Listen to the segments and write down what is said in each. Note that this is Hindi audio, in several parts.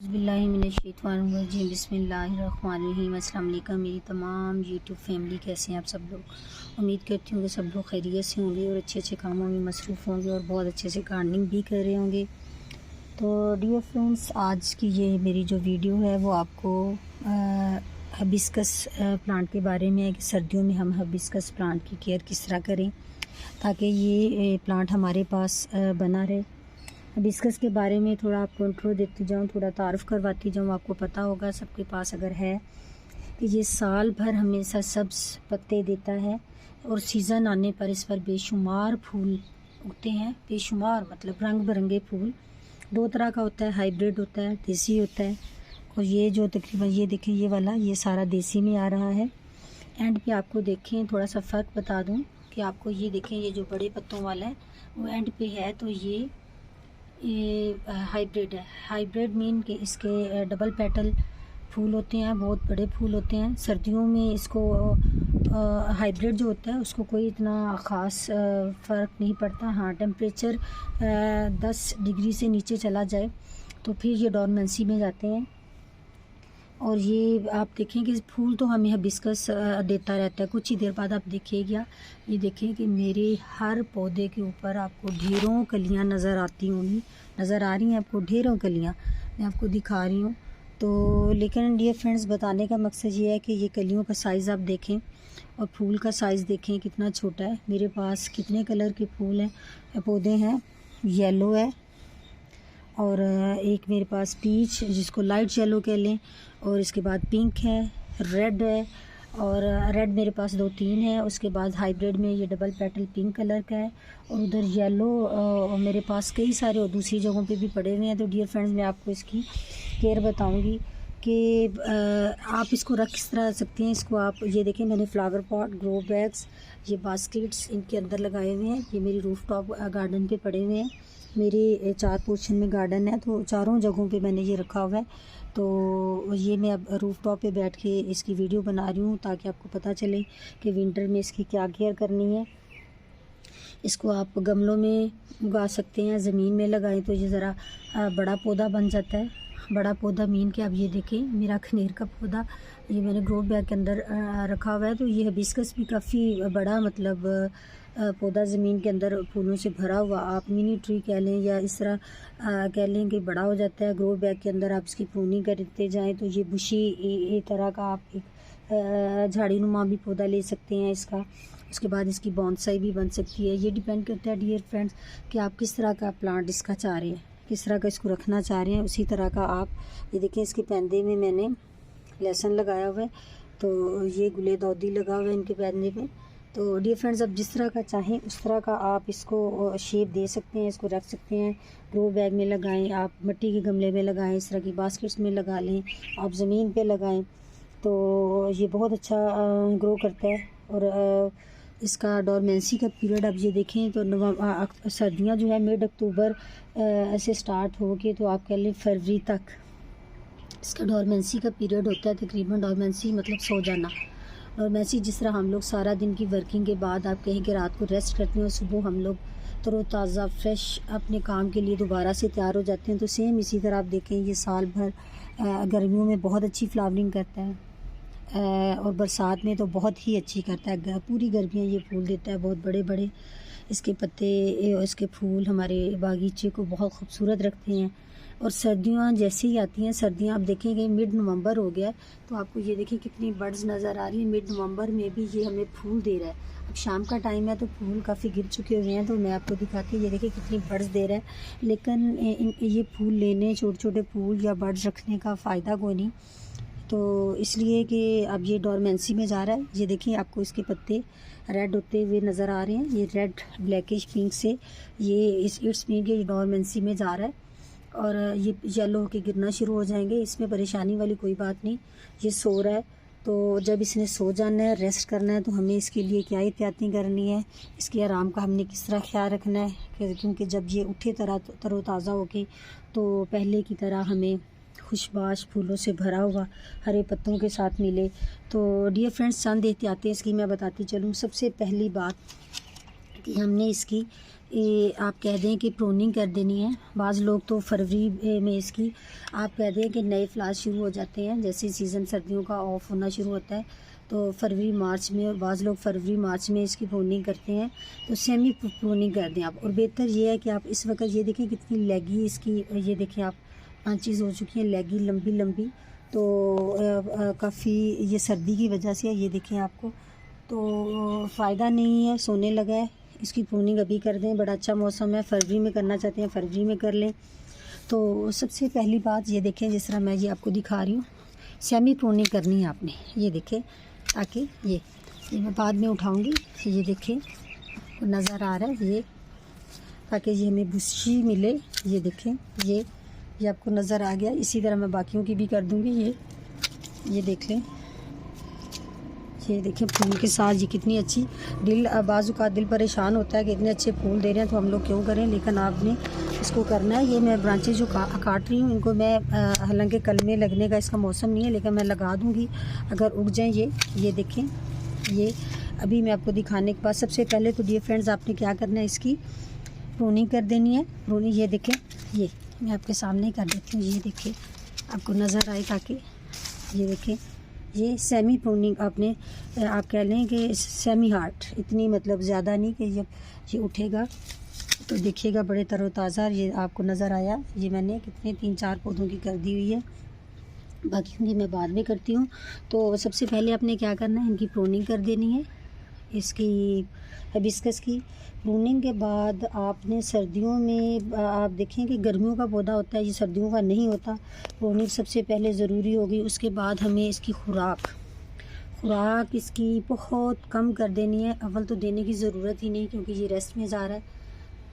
बिस्मिल्लाहिर्रहमानिर्रहीम बिस्मिल्लाहिर्रहमानिर्रहीम। अस्सलाम वालेकुम मेरी तमाम यूट्यूब फैमिली, कैसे हैं आप सब लोग। उम्मीद करती हूँ कि सब लोग खैरियत से होंगे और अच्छे अच्छे कामों में मसरूफ़ होंगे और बहुत अच्छे से गार्डनिंग भी कर रहे होंगे। तो डियर फ्रेंड्स, आज की ये मेरी जो वीडियो है वो आपको हिबिस्कस प्लांट के बारे में है कि सर्दियों में हम हिबिस्कस प्लांट की केयर किस तरह करें ताकि ये प्लांट हमारे पास बना रहे। हिबिस्कस के बारे में थोड़ा आपको इंट्रो देती जाऊँ, थोड़ा तारुफ़ करवाती जाऊँ। आपको पता होगा सबके पास अगर है कि ये साल भर हमेशा सब्ज़ पत्ते देता है और सीज़न आने पर इस पर बेशुमार फूल उगते हैं। बेशुमार मतलब रंग बिरंगे फूल। दो तरह का होता है, हाइब्रिड होता है, देसी होता है। और ये जो तकरीबन ये देखें, ये वाला ये सारा देसी में आ रहा है। एंड पे आपको देखें, थोड़ा सा फ़र्क बता दूँ कि आपको ये देखें, ये जो बड़े पत्तों वाला है वो एंड पे है, तो ये हाइब्रिड है। हाइब्रिड मीन कि इसके डबल पेटल फूल होते हैं, बहुत बड़े फूल होते हैं। सर्दियों में इसको हाइब्रिड जो होता है उसको कोई इतना ख़ास फ़र्क नहीं पड़ता। हाँ, टेम्परेचर 10 डिग्री से नीचे चला जाए तो फिर ये डॉर्मेंसी में जाते हैं। और ये आप देखें कि फूल तो हमें हिबिस्कस देता रहता है, कुछ ही देर बाद आप देखिएगा, ये देखें कि मेरे हर पौधे के ऊपर आपको ढेरों कलियां नज़र आती होंगी, नज़र आ रही हैं आपको ढेरों कलियां, मैं आपको दिखा रही हूँ। तो लेकिन डियर फ्रेंड्स, बताने का मकसद ये है कि ये कलियों का साइज़ आप देखें और फूल का साइज़ देखें कितना छोटा है। मेरे पास कितने कलर के फूल हैं, पौधे हैं। येलो है और एक मेरे पास पीच जिसको लाइट येलो कह लें, और इसके बाद पिंक है, रेड है, और रेड मेरे पास 2-3 है। उसके बाद हाइब्रिड में ये डबल पेटल पिंक कलर का है, और उधर येलो मेरे पास कई सारे और दूसरी जगहों पे भी पड़े हुए हैं। तो डियर फ्रेंड्स, मैं आपको इसकी केयर बताऊंगी कि आप इसको रख किस तरह सकते हैं। इसको आप ये देखें, मैंने फ्लावर पॉट, ग्रो बैग्स, ये बास्केट्स इनके अंदर लगाए हुए हैं। ये मेरी रूफ टॉप गार्डन पे पड़े हुए हैं। मेरे 4 पोर्शन में गार्डन है, तो चारों जगहों पे मैंने ये रखा हुआ है। तो ये मैं अब रूफ टॉप पे बैठ के इसकी वीडियो बना रही हूँ ताकि आपको पता चले कि विंटर में इसकी क्या केयर करनी है। इसको आप गमलों में उगा सकते हैं, ज़मीन में लगाएं तो ये ज़रा बड़ा पौधा बन जाता है। बड़ा पौधा मीन के आप ये देखें, मेरा खनीर का पौधा ये मैंने ग्रो बैग के अंदर रखा हुआ है। तो ये हिबिस्कस भी काफ़ी बड़ा मतलब पौधा ज़मीन के अंदर फूलों से भरा हुआ, आप मिनी ट्री कह लें या इस तरह कह लें कि बड़ा हो जाता है। ग्रो बैग के अंदर आप इसकी प्रूनिंग करते जाएं तो ये बुशी तरह का आप एक झाड़ी नुमा भी पौधा ले सकते हैं इसका। उसके बाद इसकी बॉन्साई भी बन सकती है। ये डिपेंड करता है डियर फ्रेंड्स कि आप किस तरह का प्लांट इसका चाह रहे हैं, किस तरह का इसको रखना चाह रहे हैं, उसी तरह का आप ये देखें। इसके पैंदे में मैंने लहसुन लगाया हुआ है, तो ये गुले दौदी लगा हुआ है इनके पैंदे में। तो डियर फ्रेंड्स, अब जिस तरह का चाहें उस तरह का आप इसको शेप दे सकते हैं, इसको रख सकते हैं। ग्रो बैग में लगाएं, आप मिट्टी के गमले में लगाएं, इस तरह की बास्केट्स में लगा लें, आप ज़मीन पे लगाएं तो ये बहुत अच्छा ग्रो करता है। और इसका डॉर्मेंसी का पीरियड आप ये देखें तो सर्दियाँ जो है मिड अक्टूबर ऐसे स्टार्ट हो के तो आप कह लें फरवरी तक इसका डॉर्मेंसी का पीरियड होता है। तकरीबन डॉर्मेंसी मतलब सो जाना। डॉर्मेंसी जिस तरह हम लोग सारा दिन की वर्किंग के बाद आप कहें कि रात को रेस्ट करते हैं और सुबह हम लोग तरोताज़ा फ्रेश अपने काम के लिए दोबारा से तैयार हो जाते हैं, तो सेम इसी तरह आप देखें ये साल भर गर्मियों में बहुत अच्छी फ्लावरिंग करता है और बरसात में तो बहुत ही अच्छी करता है। पूरी गर्मियाँ ये फूल देता है, बहुत बड़े बड़े इसके पत्ते, इसके फूल हमारे बागीचे को बहुत खूबसूरत रखते हैं। और सर्दियाँ जैसे ही आती हैं, सर्दियाँ आप देखेंगे मिड नवंबर हो गया तो आपको ये देखिए कितनी बर्ड्स नज़र आ रही है। मिड नवंबर में भी ये हमें फूल दे रहा है। अब शाम का टाइम है तो फूल काफ़ी गिर चुके हुए हैं, तो मैं आपको दिखाती हूँ। ये देखिए कितनी बर्ड्स दे रहा है, लेकिन ये फूल लेने, छोटे छोटे फूल या बर्ड्स रखने का फ़ायदा कोई नहीं। तो इसलिए कि अब ये डॉर्मेंसी में जा रहा है। ये देखिए आपको इसके पत्ते रेड होते हुए नज़र आ रहे हैं, ये रेड ब्लैकिश पिंक से ये इट्स मीन कि डॉर्मेंसी में जा रहा है और ये येलो होके गिरना शुरू हो जाएंगे। इसमें परेशानी वाली कोई बात नहीं। ये सो रहा है, तो जब इसने सो जाना है, रेस्ट करना है, तो हमें इसके लिए क्या एहतियाती करनी है, इसके आराम का हमने किस तरह ख्याल रखना है। क्योंकि जब ये उठे तरोताज़ा होके तो पहले की तरह हमें खुशबाश फूलों से भरा हुआ हरे पत्तों के साथ मिले। तो डियर फ्रेंड्स, चंद एहतियातें इसकी मैं बताती चलूँ। सबसे पहली बात कि हमने इसकी आप कह दें कि प्रूनिंग कर देनी है। बाज़ लोग तो फरवरी में इसकी आप कह दें कि नए फ्लावर शुरू हो जाते हैं, जैसे सीज़न सर्दियों का ऑफ होना शुरू होता है तो फरवरी मार्च में, और बाज़ लोग फरवरी मार्च में इसकी प्रूनिंग करते हैं। तो सेमी प्रूनिंग कर दें आप। और बेहतर ये है कि आप इस वक्त ये देखें कितनी लेगी इसकी, ये देखें आप चीज़ हो चुकी है लेगी लंबी लंबी। तो काफ़ी ये सर्दी की वजह से ये देखें आपको, तो फ़ायदा नहीं है, सोने लगा है। इसकी प्रूनिंग अभी कर दें, बड़ा अच्छा मौसम है, फरवरी में करना चाहते हैं फरवरी में कर लें। तो सबसे पहली बात ये देखें, जिस तरह मैं ये आपको दिखा रही हूँ, सेमी प्रूनिंग करनी है आपने, ये देखें, ताकि ये मैं बाद में उठाऊँगी, ये देखें नज़र आ रहा है ये, ताकि ये हमें बुशी मिले। ये देखें ये आपको नज़र आ गया। इसी तरह मैं बाकियों की भी कर दूँगी। ये देख लें, ये देखें फूल के साथ ये कितनी अच्छी, बाजू का दिल परेशान होता है कि इतने अच्छे फूल दे रहे हैं तो हम लोग क्यों करें, लेकिन आपने इसको करना है। ये मैं ब्रांचेज जो काट रही हूँ इनको मैं हालांकि कल में लगने का इसका मौसम नहीं है, लेकिन मैं लगा दूँगी अगर उग जाएँ। ये देखें, ये अभी मैं आपको दिखाने के बाद सबसे पहले तो डियर फ्रेंड्स आपने क्या करना है, इसकी प्रूनिंग कर देनी है। प्रूनिंग ये देखें, ये मैं आपके सामने कर देती हूँ, ये देखें आपको नज़र आए, ताकि ये देखें ये सेमी प्रूनिंग आपने आप कह लें कि सेमी हार्ट, इतनी मतलब ज़्यादा नहीं कि जब ये उठेगा तो देखिएगा बड़े तरोताज़ा। ये आपको नज़र आया, ये मैंने कितने 3-4 पौधों की कर दी हुई है, बाकी की मैं बाद में करती हूँ। तो सबसे पहले आपने क्या करना है, इनकी प्रूनिंग कर देनी है, इसकी हिबिस्कस की प्रूनिंग के बाद आपने सर्दियों में आप देखें कि गर्मियों का पौधा होता है, ये सर्दियों का नहीं होता। प्रूनिंग सबसे पहले ज़रूरी होगी, उसके बाद हमें इसकी खुराक इसकी बहुत कम कर देनी है। अव्वल तो देने की ज़रूरत ही नहीं क्योंकि ये रेस्ट में जा रहा है,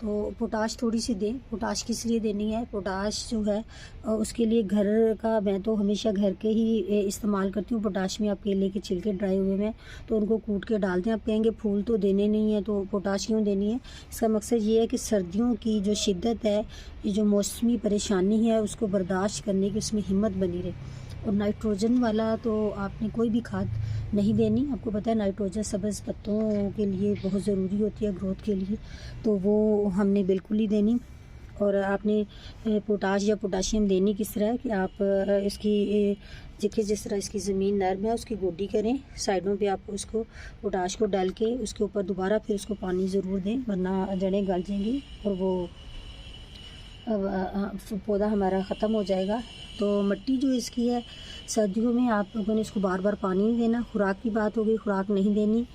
तो पोटाश थोड़ी सी दें। पोटाश किस लिए देनी है, पोटाश जो है उसके लिए घर का, मैं तो हमेशा घर के ही इस्तेमाल करती हूँ। पोटाश में आप केले के छिलके ड्राई हुए में तो उनको कूट के डाल दें। आप कहेंगे फूल तो देने नहीं है तो पोटाश क्यों देनी है, इसका मकसद ये है कि सर्दियों की जो शिद्दत है, ये जो मौसमी परेशानी है उसको बर्दाश्त करने की उसमें हिम्मत बनी रहे। और नाइट्रोजन वाला तो आपने कोई भी खाद नहीं देनी, आपको पता है नाइट्रोजन सब्ज़ पत्तों के लिए बहुत ज़रूरी होती है ग्रोथ के लिए, तो वो हमने बिल्कुल ही देनी। और आपने पोटाश या पोटाशियम देनी किस तरह कि आप इसकी देखिए जिस तरह इसकी ज़मीन नरम है उसकी गोडी करें, साइडों पे आप उसको पोटाश को डाल के उसके ऊपर दोबारा फिर उसको पानी ज़रूर दें, वरना जड़ें गल जाएंगी और वो पौधा हमारा ख़त्म हो जाएगा। तो मिट्टी जो इसकी है सर्दियों में आप लोगों ने इसको बार बार पानी नहीं देना। खुराक की बात हो गई, खुराक नहीं देनी,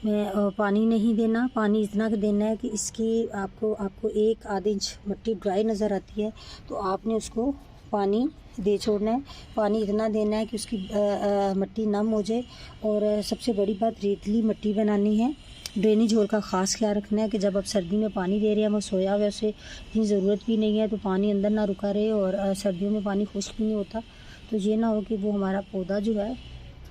पानी नहीं देना। पानी इतना देना है कि इसकी आपको 1-आध इंच मिट्टी ड्राई नज़र आती है तो आपने उसको पानी दे छोड़ना है। पानी इतना देना है कि उसकी मिट्टी नम हो जाए। और सबसे बड़ी बात, रेतली मिट्टी बनानी है। ड्रेनेज होल का ख़ास ख्याल रखना है कि जब आप सर्दी में पानी दे रहे हैं वो सोया हुआ, उसे इतनी ज़रूरत भी नहीं है तो पानी अंदर ना रुका रहे, और सर्दियों में पानी खुश्क भी नहीं होता तो ये ना हो कि वो हमारा पौधा जो है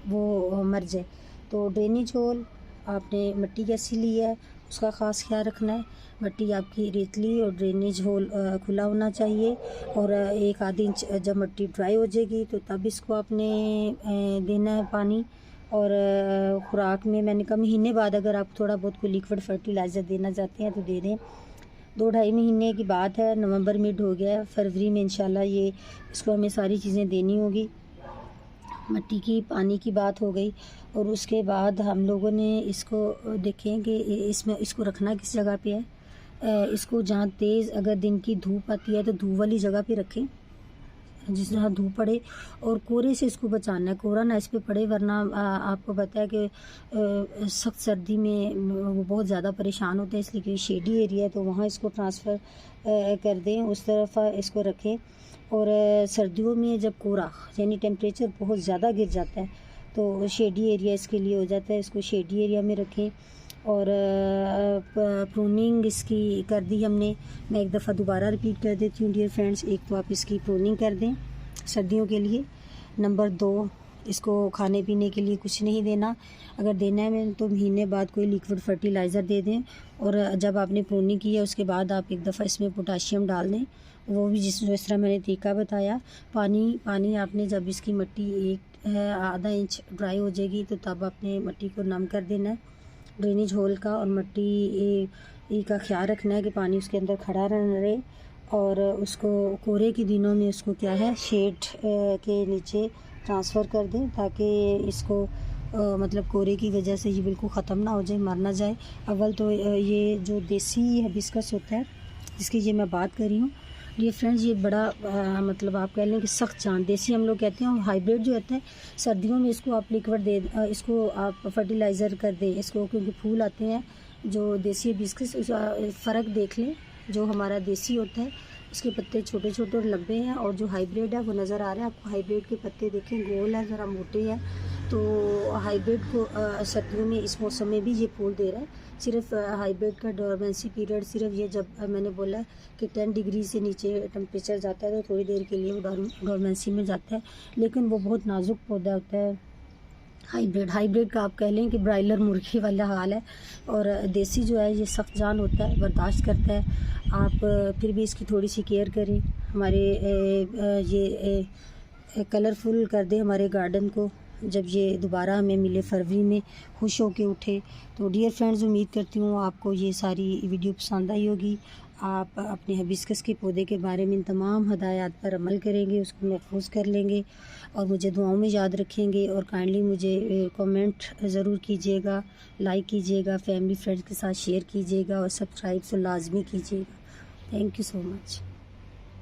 वो मर जाए। तो ड्रेनेज होल आपने मिट्टी कैसी ली है उसका ख़ास ख्याल रखना है। मिट्टी आपकी रेतली और ड्रेनेज होल खुला होना चाहिए। और 1-आध इंच जब मिट्टी ड्राई हो जाएगी तो तब इसको आपने देना है पानी। और खुराक में मैंने कहा महीने बाद अगर आप थोड़ा बहुत कोई लिक्विड फर्टिलाइज़र देना चाहते हैं तो दे दें। 2-2.5 महीने की बात है, नवंबर मिड हो गया, फरवरी में इंशाल्लाह ये इसको हमें सारी चीज़ें देनी होगी। मिट्टी की, पानी की बात हो गई। और उसके बाद हम लोगों ने इसको देखें कि इसमें इसको रखना किस जगह पे है। इसको जहाँ तेज़ अगर दिन की धूप आती है तो धूप वाली जगह पे रखें, जिस जहाँ धूप पड़े। और कोहरे से इसको बचाना है, कोहरा ना इस पर पड़े, वरना आपको पता है कि सख्त सर्दी में वो बहुत ज़्यादा परेशान होते हैं, इसलिए कि शेडी एरिया है तो वहाँ इसको ट्रांसफ़र कर दें, उस तरफ इसको रखें। और सर्दियों में जब कोहरा यानी टेम्परेचर बहुत ज़्यादा गिर जाता है तो शेडी एरिया इसके लिए हो जाता है, इसको शेडी एरिया में रखें। और प्रूनिंग इसकी कर दी हमने। मैं एक दफ़ा दोबारा रिपीट कर देती हूँ डियर फ्रेंड्स। एक तो आप इसकी प्रूनिंग कर दें सर्दियों के लिए। नंबर 2, इसको खाने पीने के लिए कुछ नहीं देना। अगर देना है तो महीने बाद कोई लिक्विड फर्टिलाइज़र दे दें। और जब आपने प्रूनिंग की है उसके बाद आप एक दफ़ा इसमें पोटाशियम डाल दें, वो भी जिस तरह मैंने तरीका बताया। पानी आपने जब इसकी मिट्टी 1-आधा इंच ड्राई हो जाएगी तो तब आपने मिट्टी को नम कर देना है। ड्रेनेज होल का और मिट्टी का ख्याल रखना है कि पानी उसके अंदर खड़ा न रहे। और उसको कोहरे के दिनों में उसको क्या है शेड के नीचे ट्रांसफ़र कर दें, ताकि इसको मतलब कोहरे की वजह से ये बिल्कुल ख़त्म ना हो जाए, मर ना जाए। अव्वल तो ये जो देसी हिबिस्कस होता है जिसकी ये मैं बात कर रही हूँ, ये फ्रेंड्स ये बड़ा मतलब आप कह लें कि सख्त जान देसी हम लोग कहते हैं। और हाइब्रिड जो होता है सर्दियों में इसको आप लिक्विड दे इसको आप फर्टिलाइज़र कर दें इसको, क्योंकि फूल आते हैं जो देसी हिबिस्कस फ़र्क देख लें। जो हमारा देसी होता है उसके पत्ते छोटे छोटे और लंबे हैं, और जो हाइब्रिड है वो नज़र आ रहा है आपको। हाइब्रिड के पत्ते देखें गोल है, ज़रा मोटे हैं। तो हाइब्रिड को सर्दियों में इस मौसम में भी ये फूल दे रहा है। सिर्फ हाइब्रिड का डोरमेंसी पीरियड सिर्फ ये जब मैंने बोला है कि 10 डिग्री से नीचे टेम्परेचर जाता है तो थोड़ी देर के लिए वो डोरमेंसी में जाता है, लेकिन वो बहुत नाजुक पौधा होता है। हाइब्रिड का आप कह लें कि ब्रायलर मुर्गी वाला हाल है। और देसी जो है ये सख्त जान होता है, बर्दाश्त करता है। आप फिर भी इसकी थोड़ी सी केयर करें। हमारे ये कलरफुल कर दे हमारे गार्डन को। जब ये दोबारा हमें मिले फरवरी में खुश होके उठे। तो डियर फ्रेंड्स, उम्मीद करती हूँ आपको ये सारी वीडियो पसंद आई होगी। आप अपने हिबिस्कस के पौधे के बारे में इन तमाम हदायत पर अमल करेंगे, उसको महफूज कर लेंगे और मुझे दुआओं में याद रखेंगे। और काइंडली मुझे कमेंट ज़रूर कीजिएगा, लाइक कीजिएगा, फैमिली फ्रेंड्स के साथ शेयर कीजिएगा और सब्सक्राइब तो लाजमी कीजिएगा। Thank you so much.